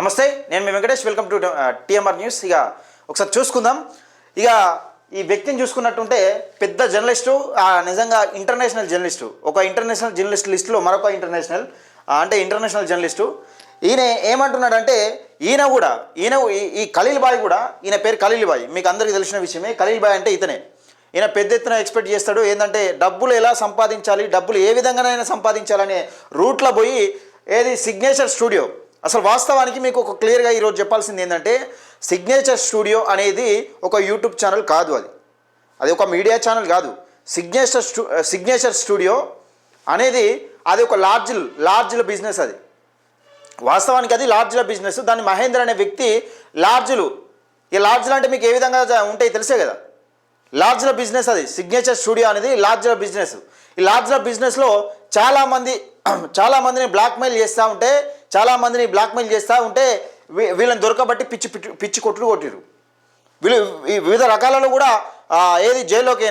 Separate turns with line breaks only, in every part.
నమస్తే, నేను మీ Venkatesh. Welcome to TMR news. ఇక ఒకసారి చూసుకుందాం. ఇక ఈ వ్యక్తిని చూసుకున్నట్టుంటే పెద్ద జర్నలిస్టు, నిజంగా ఇంటర్నేషనల్ జర్నలిస్టు. ఒక ఇంటర్నేషనల్ జర్నలిస్ట్ లిస్టులో మరొక ఇంటర్నేషనల్ జర్నలిస్టు. ఈయన ఏమంటున్నాడంటే ఈయన ఈ ఖలీల్ బాయ్ కూడా, ఈయన పేరు ఖలీల్ బాయ్, మీకు అందరికీ తెలిసిన విషయమే. ఖలీల్ బాయ్ అంటే ఇతనే. ఈయన పెద్ద ఎత్తున ఎక్స్పెక్ట్ చేస్తాడు ఏంటంటే డబ్బులు ఎలా సంపాదించాలి, డబ్బులు ఏ విధంగానైనా సంపాదించాలనే రూట్లో పోయి సిగ్నేచర్ స్టూడియో. అసలు వాస్తవానికి మీకు ఒక క్లియర్గా ఈరోజు చెప్పాల్సింది ఏంటంటే సిగ్నేచర్ స్టూడియో అనేది ఒక యూట్యూబ్ ఛానల్ కాదు, అది ఒక మీడియా ఛానల్ కాదు. సిగ్నేచర్ స్టూడియో అనేది అది ఒక లార్జ్ బిజినెస్. అది వాస్తవానికి అది లార్జ్ల బిజినెస్. దాన్ని మహేంద్ర అనే వ్యక్తి ఈ లార్జ్లు అంటే మీకు ఏ విధంగా ఉంటాయి తెలుసే కదా. లార్జ్ల బిజినెస్ అది. సిగ్నేచర్ స్టూడియో అనేది లార్జ్ల బిజినెస్. ఈ లార్జ్ల బిజినెస్లో చాలామందిని బ్లాక్మెయిల్ చేస్తూ ఉంటే వీళ్ళని దొరకబట్టి పిచ్చి కొట్టిరు. వీళ్ళు వివిధ రకాలలో కూడా జైల్లోకి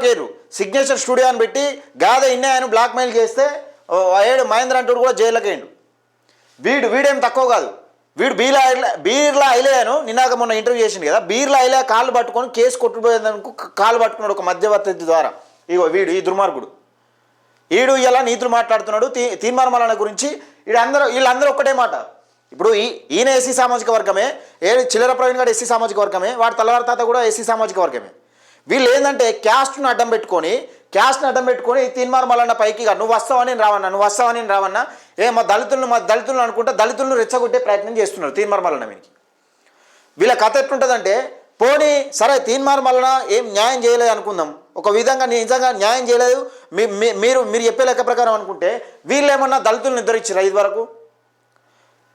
వేయరు. సిగ్నేచర్ స్టూడియో అని పెట్టి గాదే ఇన్నాయను బ్లాక్మెయిల్ చేస్తే మహేంద్ర అంటూ కూడా జైల్లోకి వేయండు. వీడేం తక్కువ కాదు. వీడు బీర్లా ఐలేను నిన్నాక మొన్న ఇంటర్వ్యూ చేసిండు కదా, బీర్లా ఐలే కాళ్ళు పట్టుకొని కేసు కొట్టుకుపోయేందుకు కాళ్ళు పట్టుకున్నాడు ఒక మధ్యవర్తి ద్వారా. ఈ దుర్మార్గుడు ఇలా నీతులు మాట్లాడుతున్నాడు తీన్మార్ మల్లన్న గురించి. వీళ్ళందరూ ఒక్కటే మాట. ఇప్పుడు ఈయన ఎస్సీ సామాజిక వర్గమే, చిల్లర ప్రవీణ్ గారు ఎస్సీ సామాజిక వర్గమే, వాడి తలవారి తాత కూడా ఎస్సీ సామాజిక వర్గమే. వీళ్ళు ఏంటంటే క్యాస్ట్ను అడ్డం పెట్టుకొని తీన్మార్ మల్లన్న పైకి నువ్వు వస్తావని రావన్నా మా దళితులను అనుకుంటా దళితులను రెచ్చగొట్టే ప్రయత్నం చేస్తున్నారు తీన్మార్ మల్లన్న మీదకి. వీళ్ళ కథ ఎట్లుంటుందంటే పోనీ సరే తీన్మార్ మల్లన్న ఏం న్యాయం చేయలేదు అనుకుందాం, ఒక విధంగా నిజంగా న్యాయం చేయలేదు మీరు చెప్పే లెక్క ప్రకారం అనుకుంటే వీళ్ళు ఏమన్నా దళితులను నిద్రించారా ఇది వరకు?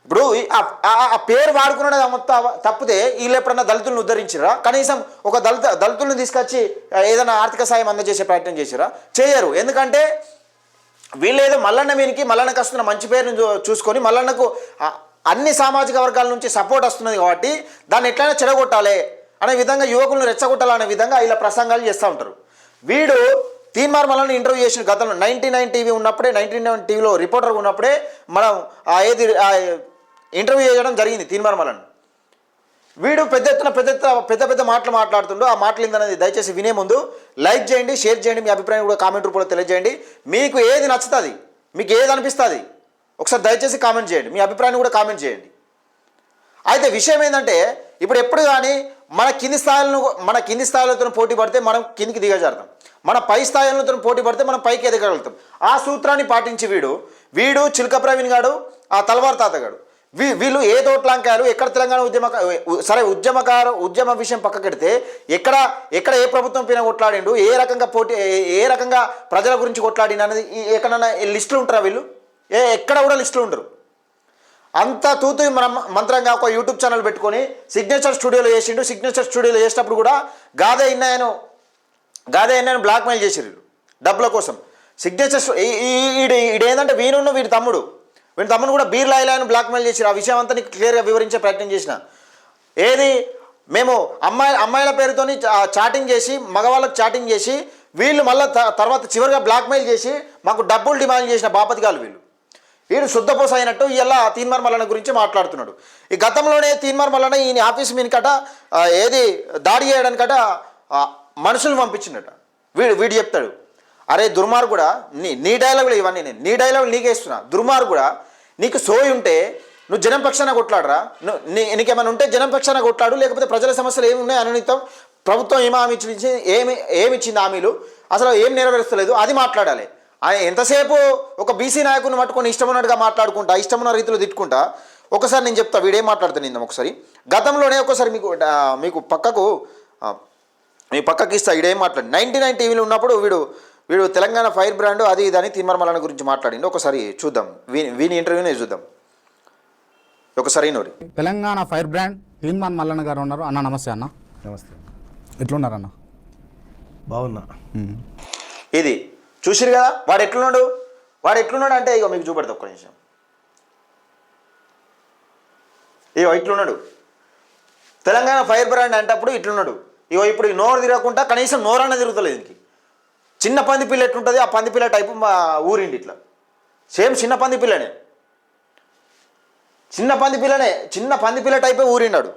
ఇప్పుడు ఆ పేరు వాడుకున్నది మొత్తం తప్పితే వీళ్ళు ఎప్పుడన్నా దళితులను ఉద్ధరించారా? కనీసం ఒక దళితులను తీసుకొచ్చి ఏదైనా ఆర్థిక సాయం అందజేసే ప్రయత్నం చేశారా? చేయరు. ఎందుకంటే వీళ్ళు ఏదో మల్లన్నకు వస్తున్న మంచి పేరుని చూసుకొని మల్లన్నకు అన్ని సామాజిక వర్గాల నుంచి సపోర్ట్ వస్తున్నది కాబట్టి దాన్ని ఎట్లయినా చెడగొట్టాలి అనే విధంగా, యువకులను రెచ్చగొట్టాలనే విధంగా ఇలా ప్రసంగాలు చేస్తూ ఉంటారు. వీడు తీన్మార్ మల్లన్న ఇంటర్వ్యూ చేసిన గతంలో 99 టీవీ ఉన్నప్పుడే, 99 టీవీలో రిపోర్టర్గా ఉన్నప్పుడే మనం ఇంటర్వ్యూ చేయడం జరిగింది తీన్మార్ మల్లన్న. వీడు పెద్ద మాటలు మాట్లాడుతుండో ఆ మాటలు ఏందనేది దయచేసి వినే ముందు లైక్ చేయండి, షేర్ చేయండి, మీ అభిప్రాయం కూడా కామెంట్ రూపంలో తెలియజేయండి. మీకు ఏది నచ్చుతుంది, మీకు ఏది అనిపిస్తుంది ఒకసారి దయచేసి కామెంట్ చేయండి, మీ అభిప్రాయాన్ని కూడా కామెంట్ చేయండి. అయితే విషయం ఏంటంటే ఇప్పుడు ఎప్పుడు కానీ మన కింది స్థాయిలతో పోటీ పడితే మనం కిందికి దిగజారుతాం, మన పై స్థాయిలతో పోటీ పడితే మనం పైకి ఎదగలుగుతాం. ఆ సూత్రాన్ని పాటించి వీడు చిలక ప్రవీణ్ గాడు, ఆ తలవార్ తాతగాడు, వీళ్ళు ఏ తోట్లంకాయలు ఎక్కడ తెలంగాణ ఉద్యమ విషయం పక్కకెడితే ఎక్కడ ఏ ప్రభుత్వం పైన కొట్లాడిండు, ఏ రకంగా ప్రజల గురించి కొట్లాడిన అనేది ఎక్కడన్నా లిస్టులు ఉంటారా? వీళ్ళు ఎక్కడ కూడా లిస్టులు ఉండరు. అంత తూతు మంత్రంగా ఒక యూట్యూబ్ ఛానల్ పెట్టుకొని సిగ్నేచర్ స్టూడియోలో చేసిండు. సిగ్నేచర్ స్టూడియోలో చేసినప్పుడు కూడా గాదే ఇన్నాయను బ్లాక్మెయిల్ చేసిరు డబ్బుల కోసం. సిగ్నేచర్ ఈడేందంటే వీడి తమ్ముడు కూడా బీర్లా ఐలాను బ్లాక్మెయిల్ చేసిరు. ఆ విషయం అంతా నీకు క్లియర్గా వివరించే ప్రయత్నం చేసిన. మేము అమ్మాయిల పేరుతోని చాటింగ్ చేసి, మగవాళ్ళకు చాటింగ్ చేసి, వీళ్ళు మళ్ళీ తర్వాత చివరిగా బ్లాక్మెయిల్ చేసి మాకు డబ్బులు డిమాండ్ చేసిన బాపతిగాలు వీడు శుద్ధపోస అయినట్టు ఇలా తీన్మార్ మల్లన్న గురించి మాట్లాడుతున్నాడు. ఈ గతంలోనే తీన్మార్ మల్లన్న ఈయన ఆఫీస్ మీనికట దాడి చేయడానికట మనుషులు పంపించిండట. వీడు చెప్తాడు, అరే దుర్మార్గుడా, నీ డైలాగులు ఇవన్నీ నీ డైలాగులు నీకే ఇస్తున్నా. దుర్మార్గుడా, నీకు సోయి ఉంటే నువ్వు జనం పక్షాన కొట్లాడరా, నీకేమైనా ఉంటే జనం పక్షాన కొట్లాడు, లేకపోతే ప్రజల సమస్యలు ఏమి ఉన్నాయి అనునితం ప్రభుత్వం ఏమి ఇచ్చింది హామీలు, అసలు ఏం నెరవేరుస్తలేదు అది మాట్లాడాలి. ఎంతసేపు ఒక బీసీ నాయకుని పట్టుకొని ఇష్టమున్నట్టుగా మాట్లాడుకుంటా, ఇష్టమున్న రీతిలో తిట్టుకుంటా. ఒకసారి నేను చెప్తా వీడేం మాట్లాడుతాను ఒకసారి. గతంలోనే ఒకసారి మీకు పక్కకి ఇస్తా. వీడేం మాట్లాడు 99 టీవీలో ఉన్నప్పుడు వీడు తెలంగాణ ఫైర్ బ్రాండ్ అది ఇది అని తీన్మార్ మల్లన్న గురించి మాట్లాడిండు. ఒకసారి చూద్దాం, వీని ఇంటర్వ్యూనే చూద్దాం ఒకసారి.
తెలంగాణ ఫైర్ బ్రాండ్ తీన్మార్ మల్లన్న గారు ఉన్నారు. అన్న నమస్తే. అన్న
నమస్తే.
ఎట్లున్నారన్న?
బాగున్నా.
ఇది చూసిరు కదా వాడు ఎట్లున్నాడు అంటే ఇగో మీకు చూపెడతా ఒక్క నిమిషం. ఇట్లున్నాడు తెలంగాణ ఫైర్ బ్రాండ్ అంటప్పుడు ఇట్లున్నాడు. ఇప్పుడు నోరు తిరగకుండా కనీసం నోరన్న తిరుగుతలేదు. ఇంక చిన్న పంది పిల్ల ఎట్లుంటుంది ఆ పంది పిల్ల టైపు ఊరిండి ఇట్లా సేమ్ చిన్న పంది పిల్లనే. చిన్న పంది పిల్ల టైపే ఊరినాడు.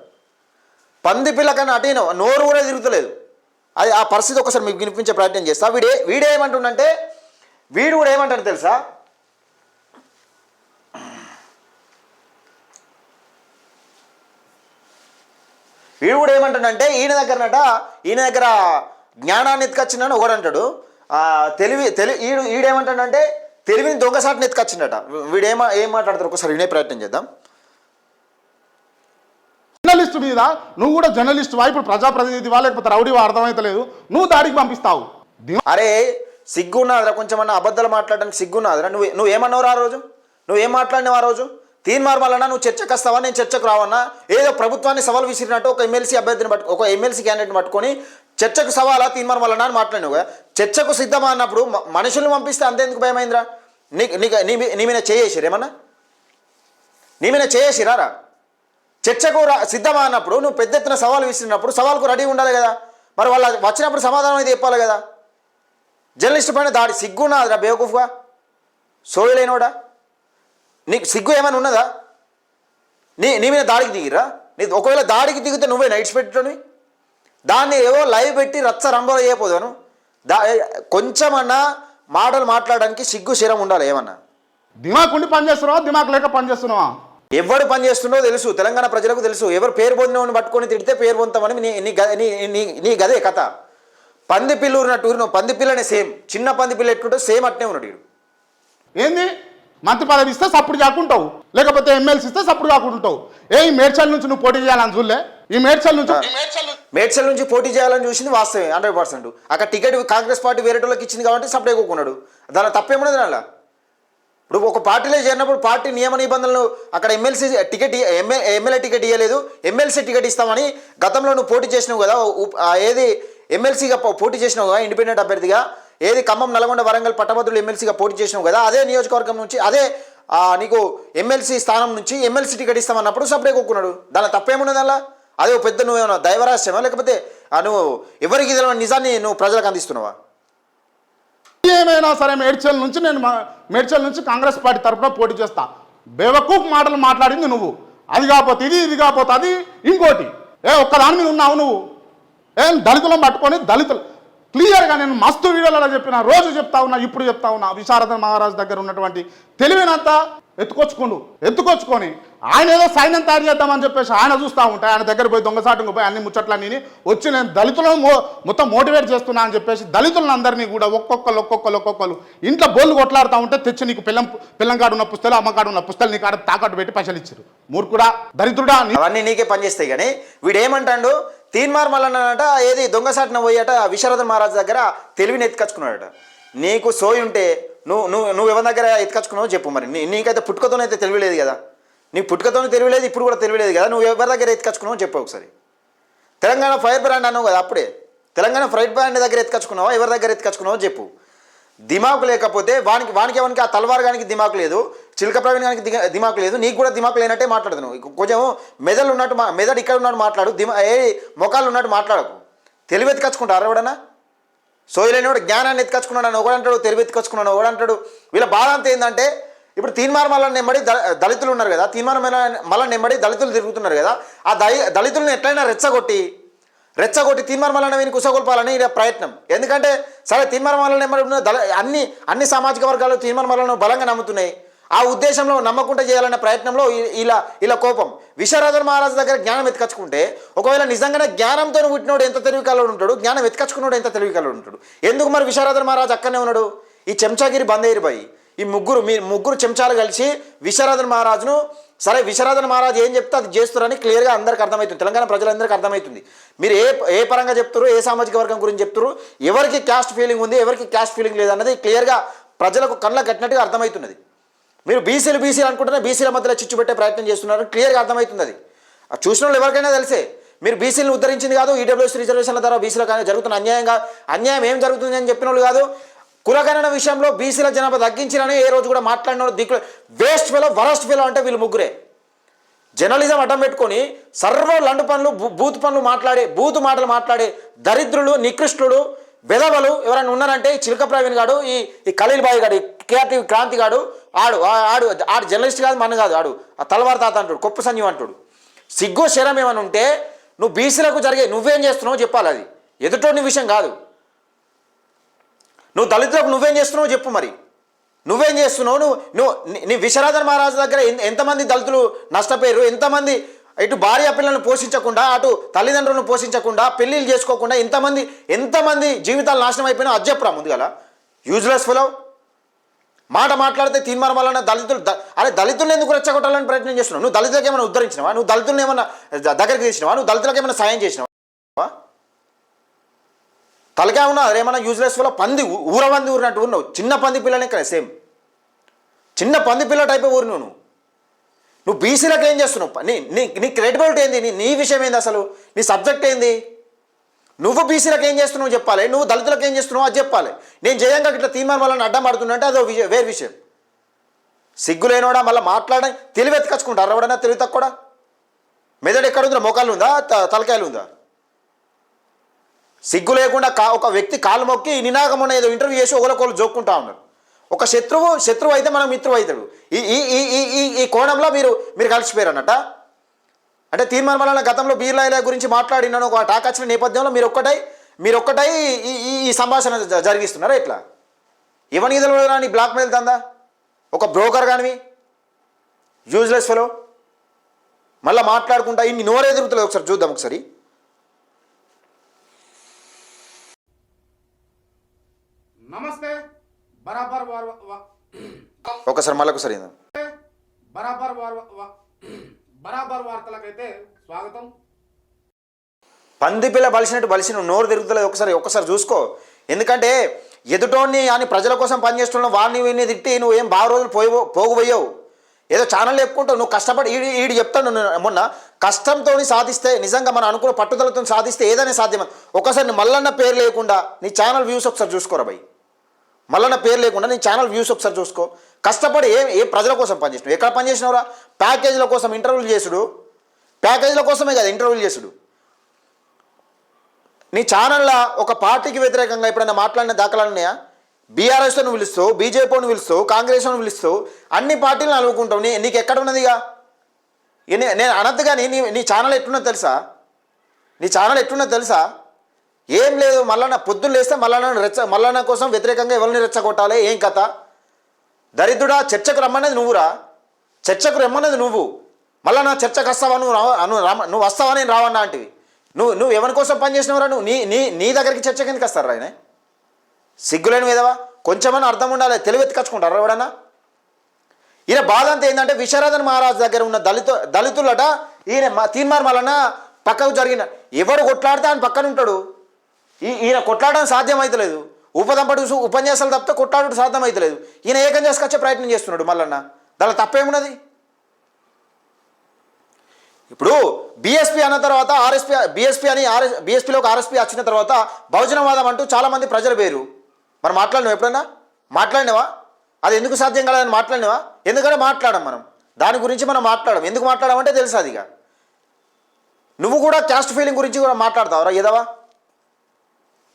పంది పిల్ల కన్నా అటైన నోరు కూడా తిరుగుతలేదు. అది ఆ పరిస్థితి ఒకసారి మీకు వినిపించే ప్రయత్నం చేస్తా. వీడేమంటుండంటే వీడు కూడా ఏమంటాడు తెలుసా, వీడు కూడా ఏమంటాడంటే ఈయన దగ్గర జ్ఞానాన్ని ఎత్తుకొచ్చిందని ఒకడు అంటాడు. ఈడేమంటాడంటే తెలివిని దొంగసాటిని ఎత్తుకొచ్చిండట. ఏం మాట్లాడతారు ఒకసారి వినే ప్రయత్నం చేద్దాం.
జర్నలిస్ట్ మీద నువ్వు కూడా జర్నలిస్టువా, ఇప్పుడు ప్రజాప్రతినిధివా లేకపోతే రౌడీవా అర్థమైతలేదు, నువ్వు దాడికి పంపిస్తావు.
అరే సిగ్గున్నాదిరా, కొంచెమన్నా అబద్ధాలు మాట్లాడడానికి సిగ్గున్నాదిరా. నువ్వేమన్నావు ఆ రోజు, నువ్వేం మాట్లాడినావు ఆ రోజు? తీర్మార్మలన్నా నువ్వు చర్చకు వస్తావా, నేను చర్చకు రావన్నా? ఏదో ప్రభుత్వాన్ని సవాల్ విసిరినట్టు ఒక ఎమ్మెల్సీ అభ్యర్థిని ఒక ఎమ్మెల్సీ క్యాండిడేట్ని పట్టుకొని చర్చకు సవాలా తీర్మార్మలన్నా అని మాట్లాడినావు కదా. చర్చకు సిద్ధమా అన్నప్పుడు మనుషులను పంపిస్తే అంతేందుకు భయమైందిరా? నీ మీద చేసిరు ఏమన్నా? నీ మీద చేసిరారా? చర్చకు సిద్ధమా అన్నప్పుడు నువ్వు పెద్ద ఎత్తున సవాల్ విసిరినప్పుడు సవాల్కు రెడీ ఉండాలి కదా. మరి వాళ్ళు వచ్చినప్పుడు సమాధానం అయితే చెప్పాలి కదా. జర్నలిస్ట్ పైన దాడి సిగ్గున్నదిరా బేవకూఫ్గా, సోయలేనోడా? నీకు సిగ్గు ఏమైనా ఉన్నదా? నీ మీద దాడికి దిగిరా? ఒకవేళ దాడికి దిగితే నువ్వే నైట్స్ పెట్టుని దాన్ని ఏవో లైవ్ పెట్టి రచ్చ రంబలో చేయకపోదాను. కొంచెమన్నా మాటలు మాట్లాడడానికి సిగ్గు శరం ఉండాలి. ఏమన్నా
దిమాక్ ఉండి పనిచేస్తున్నావా, దిమాక్ లేక పనిచేస్తున్నావా?
ఎవడు పని చేస్తుండో తెలుసు, తెలంగాణ ప్రజలకు తెలుసు. ఎవరు పేరు పొందినవాడిని పట్టుకొని తిడితే పేరు పొందుతామని నీ గదే కథ. పంది పిల్ల ఊరినట్టు పంది పిల్లనే సేమ్, చిన్న పంది పిల్ల ఎట్టుంటో సేమ్ అట్నే ఉన్నాడు వీడు.
ఏంది మంత్రి పదవి ఇస్తే సప్పుడు కాకుంటావు, లేకపోతే ఎమ్మెల్సీ ఇస్తే సప్పుడు కాకుంటావు. ఈ మేడ్చల్ నుంచి నువ్వు పోటీ చేయాలని చూడలే? ఈ మేడ్చల్
నుంచి పోటీ చేయాలని చూసింది వాస్తవే 100%. అక్కడ టికెట్ కాంగ్రెస్ పార్టీ వేరే వాళ్ళకి ఇచ్చింది కాబట్టి సపరేట్ ఎక్కుకున్నాడు. దాని తప్పేమున్నది అలా? ఇప్పుడు ఒక పార్టీలో చేరినప్పుడు పార్టీ నియమ నిబంధనలు అక్కడ ఎమ్మెల్సీ టికెట్ ఎమ్మెల్యే టికెట్ ఇవ్వలేదు, ఎమ్మెల్సీ టికెట్ ఇస్తామని గతంలో నువ్వు పోటీ చేసినావు కదా. ఏది ఎమ్మెల్సీగా పోటీ చేసినావు కదా ఇండిపెండెంట్ అభ్యర్థిగా, ఏది ఖమ్మం, నల్గొండ, వరంగల్ పట్టభద్రులు ఎమ్మెల్సీగా పోటీ చేసినావు కదా. అదే నియోజకవర్గం నుంచి అదే నీకు ఎమ్మెల్సీ స్థానం నుంచి ఎమ్మెల్సీ టికెట్ ఇస్తామన్నప్పుడు సపరేట్ కొక్కున్నాడు. దాని తప్పేమున్నది అలా? అదే పెద్ద నువ్వేమన్నా దైవరాశ్యమా, లేకపోతే నువ్వు ఎవరికి నిజాన్ని నువ్వు ప్రజలకు అందిస్తున్నావా?
ఏమైనా సరే మేడ్చల్ నుంచి కాంగ్రెస్ పార్టీ తరఫున పోటీ చేస్తా. బేవకూఫ్ మాటలు మాట్లాడింది నువ్వు. అది కాకపోతే ఇది కాకపోతే అది ఇంకోటి. ఒక్కదాని మీద ఉన్నావు నువ్వు. దళితులను పట్టుకొని దళితులు క్లియర్గా నేను మస్తు వీడియోలలో చెప్పిన, రోజు చెప్తా ఉన్నా, ఇప్పుడు చెప్తా ఉన్నా. విశారదన్ మహారాజ్ దగ్గర ఉన్నటువంటి తెలివినంతా ఎత్తుకొచ్చుకొని ఆయన ఏదో సైన్యం తయారు చేద్దామని చెప్పేసి ఆయన చూస్తూ ఉంటే ఆయన దగ్గర పోయి దొంగసాటుకు పోయి అన్ని ముచ్చట్లన్నీ వచ్చి నేను దళితులను మొత్తం మోటివేట్ చేస్తున్నా అని చెప్పేసి దళితులను అందరినీ కూడా ఒక్కొక్కరు ఇంట్లో బోళ్ళు కొట్లాడుతూ ఉంటే తెచ్చి నీకు పిల్లం కాడు ఉన్న పుస్తకాలు, అమ్మకాడు ఉన్న పుస్తకాలు నీ కాడ తాకట్టు పెట్టి పైసలు ఇచ్చారు. మూర్ఖుడా, దరిద్రుడా,
అవన్నీ నీకే పనిచేస్తాయి. కానీ వీడు ఏమంటాడు, తీన్మార్మలన్నట ఏది దొంగసాటిన పోయాట విశారదన్ మహారాజ్ దగ్గర తెలివిని ఎత్తుకొచ్చుకున్నాడట. నీకు సోయి ఉంటే నువ్వు ఎవరి దగ్గర ఎత్తుకొచ్చుకున్నావో చెప్పు. మరి నీకైతే పుట్టుకతోనైతే తెలియలేదు కదా, నీకు పుట్టుకతోనే తెలియలేదు, ఇప్పుడు కూడా తెలియలేదు కదా. నువ్వు ఎవరి దగ్గర ఎత్తుకొచ్చుకున్నావో చెప్పు ఒకసారి. తెలంగాణ ఫైర్ బ్రాండ్ అన్నావు కదా, అప్పుడే తెలంగాణ ఫైర్ బ్రాండ్ దగ్గర ఎత్తుకొచ్చుకున్నావా, ఎవరి దగ్గర ఎత్తుకొచ్చుకున్నావో చెప్పు. దిమాకు లేకపోతే వానికి ఆ తలవారు గానికి దిమాకు లేదు, చిలక ప్రవీణ్ గానికి దిమాకు లేదు, నీకు కూడా దిమాకు లేనట్టే మాట్లాడుతున్నావు. కొంచెం మెదడు ఇక్కడ ఉన్నట్టు మాట్లాడు, మొఖాలు ఉన్నట్టు మాట్లాడకు. తెలివి ఎత్తుకొచ్చుకుంటారు ఎవడన్నా? సోయలేనివాడు జ్ఞానాన్ని ఎత్తుకొచ్చుకున్నాడు అని ఒకడంటాడు, తెలివి ఎత్తుకొచ్చుకున్నాడు ఒకడంటాడు. వీళ్ళ బాధ అంతా ఏంటంటే ఇప్పుడు తీన్మార్మలను నెమ్మడి దళితులు ఉన్నారు కదా, తీన్మార్మల నెమ్మడి దళితులు తిరుగుతున్నారు కదా. ఆ దళితులను ఎట్లయినా రెచ్చగొట్టి తీన్మార్మలను వీని కుసగొల్పాలని ప్రయత్నం. ఎందుకంటే సరే తీన్మార్మల నెమ్మడి అన్ని సామాజిక వర్గాలు తీన్మార్మలను బలంగా నమ్ముతున్నాయి. ఆ ఉద్దేశంలో నమ్మకుండా చేయాలనే ప్రయత్నంలో ఇలా కోపం. విశారదన్ మహారాజు దగ్గర జ్ఞానం ఎత్తుకొచ్చుకుంటే ఒకవేళ నిజంగానే జ్ఞానంతో పుట్టినోడు ఎంత తెలివి కలవాడు ఉంటాడు, జ్ఞానం ఎత్తుకొచ్చుకున్నాడు ఎంత తెలివి కలవాడు ఉంటాడు. ఎందుకు మరి విశారదన్ మహారాజు అక్కడనే ఉన్నాడు? ఈ చెంచాగిరి బందేరు బాయి ఈ ముగ్గురు చెంచాలు కలిసి విశారదన్ మహారాజును, సరే విశారదన్ మహారాజు ఏం చెప్తే అది చేస్తారని క్లియర్గా అందరికీ అర్థమవుతుంది, తెలంగాణ ప్రజలందరికీ అర్థమవుతుంది. మీరు ఏ పరంగా చెప్తారు, ఏ సామాజిక వర్గం గురించి చెప్తారు, ఎవరికి క్యాస్ట్ ఫీలింగ్ ఉంది, ఎవరికి క్యాస్ట్ ఫీలింగ్ లేదు అన్నది క్లియర్గా ప్రజలకు కళ్ళ కట్టినట్టుగా అర్థమవుతున్నది. మీరు బీసీలు అనుకుంటేనే బీసీల మధ్యలో చిచ్చు పెట్టే ప్రయత్నం చేస్తున్నారు, క్లియర్గా అర్థమవుతుంది. అది చూసిన వాళ్ళు ఎవరికైనా తెలిసే. మీరు బీసీలను ఉద్ధరించింది కాదు, ఈడబ్ల్యూఎస్ రిజర్వేషన్ల ద్వారా బీసీలకు జరుగుతున్న అన్యాయం ఏం జరుగుతుంది అని చెప్పిన వాళ్ళు కాదు. కులగణన విషయంలో బీసీల జనాభా తగ్గించాలని ఏ రోజు కూడా మాట్లాడిన దిక్కులు వేస్ట్ ఫెలో, వరస్ట్ ఫెలో అంటే వీళ్ళు ముగ్గురే. జర్నలిజం అడ్డం పెట్టుకొని లండు పనులు, బూతు మాటలు మాట్లాడే దరిద్రులు, నికృష్టులు, వెధవలు ఎవరైనా ఉన్నారంటే ఈ చిలక ప్రవీణ్ గాడు, ఈ ఖలీల్ బాయ్ గాడు, కేఆర్టీవీ క్రాంతి గాడు, ఆడు ఆడు ఆడు జర్నలిస్ట్ కాదు మన కాదు ఆడు ఆ తలవార్ తాత అంటాడు కొప్పు సంజీవ్ అంటాడు. సిగ్గు శరం ఏమైనా ఉంటే నువ్వు బీసీలకు జరిగే నువ్వేం చేస్తున్నావో చెప్పాలి. అది ఎదుటోని విషయం కాదు. నువ్వు దళితులకు నువ్వేం చేస్తున్నావో చెప్పు. మరి నువ్వేం చేస్తున్నావు? నువ్వు నీ విశ్వనాథన్ మహారాజు దగ్గర ఎంతమంది దళితులు నష్టపోయారు? ఎంతమంది ఇటు భార్య పిల్లలను పోషించకుండా అటు తల్లిదండ్రులను పోషించకుండా పెళ్ళిళ్ళు చేసుకోకుండా ఎంతమంది జీవితాలు నాశనం అయిపోయినా అది చెప్పురా ముందుగల. యూజ్లెస్ ఫెలో మాట మాట్లాడితే తీర్మానం వలన దళితులను ఎందుకు రెచ్చగొట్టాలని ప్రయత్నం చేస్తున్నావు? నువ్వు దళితులకు ఏమైనా ఉద్ధరించినవా? నువ్వు దళితులను ఏమైనా దగ్గరికి తీసినవా? నువ్వు దళితులకు ఏమైనా సాయం చేసినవా? తలకే ఉన్నా అదేమన్నా యూజ్లెస్ ఫెలో పంది ఊరవంది ఊరినట్టు ఉన్నావు. చిన్న పంది పిల్లని ఇక్కడ సేమ్ చిన్న పంది పిల్ల టైపే ఊరిను నువ్వు బీసీలకు ఏం చేస్తున్నావు? నీ క్రెడిబిలిటీ ఏంది? నీ విషయం ఏంది? అసలు నీ సబ్జెక్ట్ ఏంది? నువ్వు బీసీలకు ఏం చేస్తున్నావు చెప్పాలి. నువ్వు దళితులకు ఏం చేస్తున్నావు అది చెప్పాలి. నేను జయంగా ఇట్లా తీర్మానం వల్ల అడ్డం పడుతున్నట్టే అదో వేరే విషయం. సిగ్గులేనోడా మళ్ళీ మాట్లాడడం తెలివెత్తుకొచ్చుకుంటారు. ఎవడన్నా తెలివి తక్కువ మెదడు ఎక్కడుందా? మోకాళ్ళు ఉందా? తలకాయలు ఉందా? సిగ్గు లేకుండా ఒక వ్యక్తి కాలు మొక్కి నినాగం ఏదో ఇంటర్వ్యూ చేసి ఒకరికొకరు జోక్కుంటా ఉన్నారు. ఒక శత్రువు అయితే మనం మిత్రువు అవుతాడు. ఈ కోణంలో మీరు కలిసిపోయారు అన్నట్ట. అంటే తీర్మానం వలన గతంలో బీర్లాయిల గురించి మాట్లాడినాను ఒక టాక్ వచ్చిన నేపథ్యంలో మీరు ఒక్కటై ఈ సంభాషణ జరిగిస్తున్నారా? ఇట్లా ఇవన్నీ ఇదలుగా నీ బ్లాక్ మెయిల్ తందా ఒక బ్రోకర్ కానివి యూజ్లెస్ ఫెలో మళ్ళీ మాట్లాడుకుంటా ఇన్ని నోరే తిరుగుతుంది. ఒకసారి చూద్దాం ఒకసారి.
నమస్తే బరాబర్
ఒకసారి మళ్ళీ ఒకసారి
బరాబర్ వార్తలకైతే స్వాగతం.
పంది పిల్ల బలిసిన నోరు తిరుగుతలేదు. ఒకసారి చూసుకో. ఎందుకంటే ఎదుటోన్ని అని ప్రజల కోసం పనిచేస్తున్నావు. వాడిని వీడిని తిట్టి నువ్వు ఏం బాగా రోజులు పోగుపోయావు. ఏదో ఛానల్ చెప్పుకుంటావు. నువ్వు కష్టపడి ఈడు చెప్తాను మొన్న కష్టంతో సాధిస్తే నిజంగా మనం అనుకున్న పట్టుదలతో సాధిస్తే ఏదైనా సాధ్యమే. ఒకసారి మల్లన్న పేరు లేకుండా నీ ఛానల్ వ్యూస్ ఒకసారి చూసుకోరా భయ్. మల్లన్న పేరు లేకుండా నీ ఛానల్ వ్యూస్ ఒకసారి చూసుకో. కష్టపడి ఏ ప్రజల కోసం పనిచేసినావు? ఎక్కడ పనిచేసినవురా? ప్యాకేజీల కోసం ఇంటర్వ్యూలు చేసుడు. ప్యాకేజీల కోసమే కదా ఇంటర్వ్యూలు చేసుడు. నీ ఛానల్లో ఒక పార్టీకి వ్యతిరేకంగా ఎప్పుడైనా మాట్లాడిన దాఖలాలు ఉన్నాయా? బీఆర్ఎస్ను పిలుస్తావు, బీజేపీని పిలుస్తావు, కాంగ్రెస్ను పిలుస్తావు, అన్ని పార్టీలను అనుకుంటావు. నీకు ఎక్కడ ఉన్నదిగా? నేను అనద్దు కానీ నీ ఛానల్ ఎట్టున్నది తెలుసా? నీ ఛానల్ ఎట్టున్నది తెలుసా? ఏం లేదు. మల్లన్న పొద్దున్న లేస్తే మల్లన్న కోసం వ్యతిరేకంగా ఎవరిని రెచ్చగొట్టాలి? ఏం కథ? దరిద్రుడా, చర్చకు రమ్మన్నది నువ్వురా. చర్చకు రమ్మన్నది నువ్వు. మళ్ళా నా చర్చకు వస్తావా? నువ్వు వస్తావా? నేను రావన్నా అంటివి. నువ్వు ఎవరి కోసం పనిచేసినవరా? నువ్వు నీ దగ్గరికి చర్చకి ఎందుకు వస్తారా? ఆయన సిగ్గులేని మీదవా? కొంచెమన్నా అర్థం ఉండాలి. తెలివెత్తుకొచ్చుకుంటారా ఎవడన్నా? ఈయన బాధ అంతా ఏంటంటే విశ్వనాథన్ మహారాజు దగ్గర ఉన్న దళితులట ఈయన తీర్మానం వలన పక్కకు జరిగిన ఎవరు కొట్లాడితే ఆయన పక్కన ఉంటాడు. ఈయన కొట్లాడడం సాధ్యమవుతలేదు. ఉపన్యాసాలు తప్పితే కొట్లాడడం సాధ్యమవుతలేదు. ఈయన ఏకం చేసుకొచ్చే ప్రయత్నం చేస్తున్నాడు మల్లన్న. దానిలో తప్పేమున్నది? ఇప్పుడు బీఎస్పీ అన్న తర్వాత బీఎస్పీ అని బీఎస్పీలోకి ఆర్ఎస్పీ వచ్చిన తర్వాత బహుజనవాదం అంటూ చాలామంది ప్రజలు పేరు. మరి మాట్లాడినావా? ఎప్పుడన్నా మాట్లాడినావా? అది ఎందుకు సాధ్యం కాలేదని మాట్లాడినావా? ఎందుకంటే మాట్లాడం మనం దాని గురించి మనం మాట్లాడడం. ఎందుకు మాట్లాడమంటే తెలుసు అదిగా. నువ్వు కూడా క్యాస్ట్ ఫీలింగ్ గురించి కూడా మాట్లాడతావురా ఏదవా?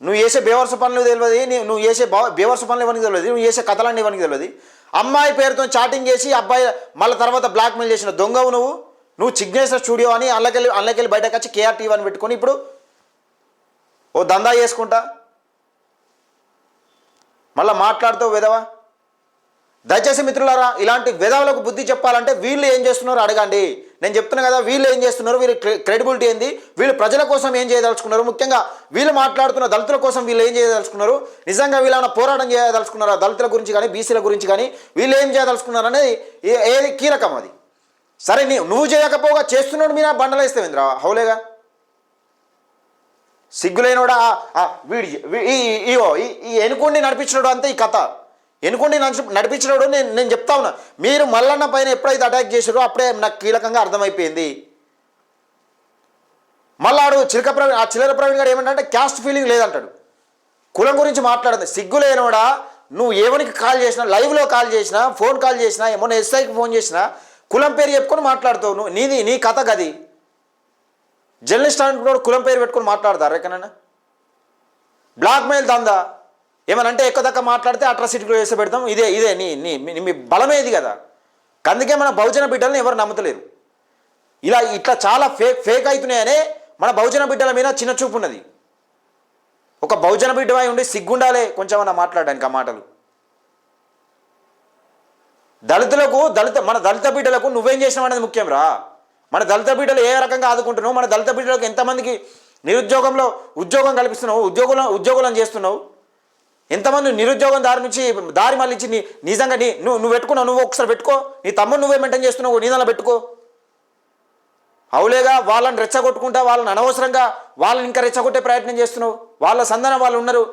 నువ్వు చేసే బేవర్స పనులు తెలియదు. నువ్వు చేసే బేవర్స పనులు ఇవ్వనికి తెలియదు. నువ్వు చేసే కథలన్నీ ఇవ్వనికి తెలియదు. అమ్మాయి పేరుతో చాటింగ్ చేసి అబ్బాయి మళ్ళీ తర్వాత బ్లాక్మెయిల్ చేసిన దొంగవు నువ్వు సిగ్నేచర్ స్టూడియో అని అల్లకెళ్ళి బయటకు వచ్చి కేఆర్ టీవీ అని పెట్టుకొని ఇప్పుడు ఓ దందా చేసుకుంటా మళ్ళీ మాట్లాడుతావు వెదవా. దయచేసి మిత్రులారా, ఇలాంటి వెధవలకు బుద్ధి చెప్పాలంటే వీళ్ళు ఏం చేస్తున్నారో అడగండి. నేను చెప్తున్నా కదా, వీళ్ళు ఏం చేస్తున్నారు, వీళ్ళ క్రెడిబిలిటీ ఏంది, వీళ్ళు ప్రజల కోసం ఏం చేయదలుచుకున్నారు, ముఖ్యంగా వీళ్ళు మాట్లాడుతున్న దళితుల కోసం వీళ్ళు ఏం చేయదలుచుకున్నారు, నిజంగా వీళ్ళ పోరాటం చేయదలుచుకున్నారా దళితుల గురించి కానీ బీసీల గురించి కానీ వీళ్ళు ఏం చేయదలుచుకున్నారు అనేది ఏది కీలకం. అది సరే నువ్వు చేయకపోగా చేస్తున్నాడు మీద బండలు వేస్తావేంద్రా హౌలేగా. సిగ్గులేనోడా వీడి ఈ ఎనుకుండి నడిపించినాడు అంతే ఈ కథ. ఎనుకుండి నడిపించినాడు. నేను చెప్తా ఉన్నా, మీరు మల్లన్న పైన ఎప్పుడైతే అటాక్ చేసారో అప్పుడే నాకు కీలకంగా అర్థమైపోయింది. మళ్ళాడు చిల్లర ప్రవీణ్ గారు ఏమంటే క్యాస్ట్ ఫీలింగ్ లేదంటాడు, కులం గురించి మాట్లాడదు. సిగ్గులేనోడా, నువ్వు ఏమనికి కాల్ చేసినా, లైవ్లో కాల్ చేసినా, ఫోన్ కాల్ చేసినా, ఏమన్నా ఎస్ఐకి ఫోన్ చేసినా కులం పేరు చెప్పుకొని మాట్లాడుతావు. నువ్వు నీ కథ గది. జర్నలిస్ట్ అనుకున్నాడు కులం పేరు పెట్టుకొని మాట్లాడతారు ఎక్కడైనా? బ్లాక్మెయిల్ దందా ఏమనంటే ఎక్కువ తక్కువ మాట్లాడితే అట్రాసిటీలో వేసి పెడతాం. ఇదే మీ బలమే ఇది కదా. అందుకే మన బహుజన బిడ్డలను ఎవరు నమ్ముతలేరు. ఇట్లా చాలా ఫేక్ అవుతున్నాయనే మన బహుజన బిడ్డల మీద చిన్న చూపు ఉన్నది. ఒక బహుజన బిడ్డమై ఉండి సిగ్గుండాలే కొంచెం అన్న మాట్లాడడానికి ఆ మాటలు. మన దళిత బిడ్డలకు నువ్వేం చేసినావు అనేది ముఖ్యం రా. మన దళిత బిడ్డలు ఏ రకంగా ఆదుకుంటున్నావు, మన దళిత బిడ్డలకు ఎంతమందికి నిరుద్యోగంలో ఉద్యోగం కల్పిస్తున్నావు, ఉద్యోగులను చేస్తున్నావు, ఎంతమంది నిరుద్యోగం దారి మళ్ళించి నిజంగా నువ్వు పెట్టుకున్నావు. నువ్వు ఒకసారి పెట్టుకో, నీ తమ్ముడు నువ్వే మెయింటైన్ చేస్తున్నావు, నీ దానిలో పెట్టుకో. అవులేగా వాళ్ళని రెచ్చగొట్టుకుంటా, వాళ్ళని అనవసరంగా వాళ్ళని ఇంకా రెచ్చగొట్టే ప్రయత్నం చేస్తున్నావు. వాళ్ళ సంధానం వాళ్ళు ఉన్నారు,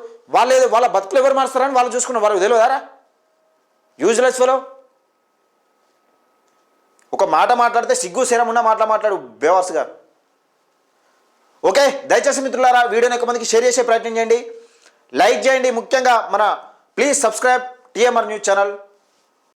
వాళ్ళ బతుకులు ఎవరు మారుస్తారని వాళ్ళు చూసుకున్నారు. వాళ్ళకి తెలియదారా? Useless fellow. ఒక మాట మాట్లాడితే సిగ్గు శరం ఉన్న మాట్లాడు బేవార్స్గా. ఓకే, దయచేసి మిత్రులారా వీడియోని ఎక్కువ మందికి షేర్ చేసే ప్రయత్నం చేయండి, లైక్ చేయండి. ముఖ్యంగా please subscribe TMR news channel.